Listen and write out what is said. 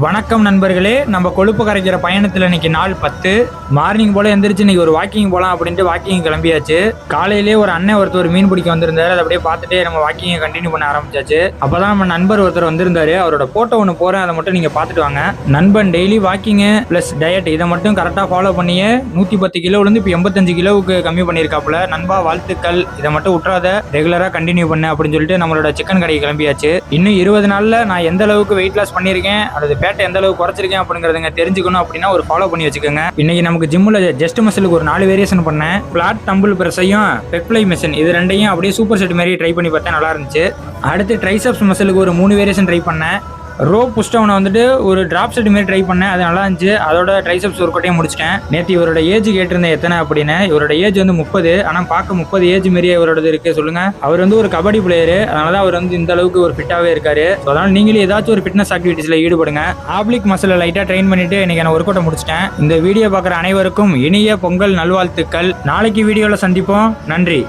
வணக்கம் நண்பர்களே, நம்ம கொழுப்பு கரைக்கிற பயணத்தில் இன்னைக்கு நாள் 10 மார்னிங் போல எந்திரிச்சு இன்னைக்கு ஒரு வாக்கிங் போகலாம் அப்படின்ட்டு வாக்கிங் கிளம்பியாச்சு. காலையிலேயே ஒரு அண்ணன் ஒருத்தர் மீன் பிடிக்க வந்திருந்தாரு. அதை அப்படியே பார்த்துட்டே நம்ம வாக்கிங்கை கண்டினியூ பண்ண ஆரம்பிச்சாச்சு. அப்பதான் நம்ம நண்பர் ஒருத்தர் வந்திருந்தாரு. அவரோட போட்டோ ஒன்று போறேன், அதை மட்டும் நீங்க பார்த்துட்டு வாங்க. நண்பன் டெய்லி வாக்கிங்கு பிளஸ் டயட் இதை மட்டும் கரெக்டாக ஃபாலோ பண்ணியே 110 கிலோலேருந்து இப்போ 85 கிலோவுக்கு கம்மி பண்ணியிருக்காப்புல. நண்பா வாழ்த்துக்கள், இதை மட்டும் விட்டுறாத, ரெகுலராக கண்டினியூ பண்ணு அப்படின்னு சொல்லிட்டு நம்மளோட சிக்கன் கடைக்கு கிளம்பியாச்சு. இன்னும் 20 நாளில் நான் எந்த அளவுக்கு வெயிட் லாஸ் பண்ணியிருக்கேன், அது பேட்டை எந்த அளவுக்கு குறைச்சிருக்கேன் அப்படிங்கறத தெரிஞ்சுக்கணும் அப்படின்னா ஒரு ஃபாலோ பண்ணி வச்சுக்கோங்க. இன்னைக்கு நமக்கு ஜிம்ல ஜஸ்ட் மசிலுக்கு ஒரு 4 வேரியேஷன் பண்ணேன். பிளாட் டம்பிள் பிரஸையும் பெக்ஃப்ளை மிஷின் இது ரெண்டையும் அப்படியே சூப்பர் செட் மாதிரி ட்ரை பண்ணி பார்த்தேன், நல்லா இருந்துச்சு. அடுத்து ட்ரைசெப்ஸ் மசிலுக்கு ஒரு 3 வேரியேஷன் ட்ரை பண்ணேன். ரோ புஷ்டவுனை வந்துட்டு ஒரு டிராப் செட் மாதிரி ட்ரை பண்ணேன், அது நல்லா இருந்துச்சு. அதோட ட்ரைசெப்ஸ் ஒர்க் அவுட்டையும் முடிச்சிட்டேன். நேற்று இவரோட ஏஜ் கேட்டிருந்தேன் எத்தனை அப்படின்னு. இவரோட ஏஜ் வந்து 30, ஆனால் பார்க்க 30 ஏஜ் மாரியே இவரோட இருக்கு. சொல்லுங்க, அவர் வந்து ஒரு கபடி பிளேயரு, அதனால தான் அவர் வந்து இந்த அளவுக்கு ஒரு ஃபிட்டாவே இருக்காரு. அதனால நீங்களே ஏதாச்சும் ஒரு ஃபிட்னஸ் ஆக்டிவிட்டிஸ்ல ஈடுபடுங்க. ஆப்ளிக் மசிலை லைட்டா ட்ரெயின் பண்ணிட்டு இன்னைக்கு நான் ஒர்க் அவுட்டை முடிச்சிட்டேன். இந்த வீடியோ பார்க்குற அனைவருக்கும் இனிய பொங்கல் நல்வாழ்த்துக்கள். நாளைக்கு வீடியோல சந்திப்போம். நன்றி.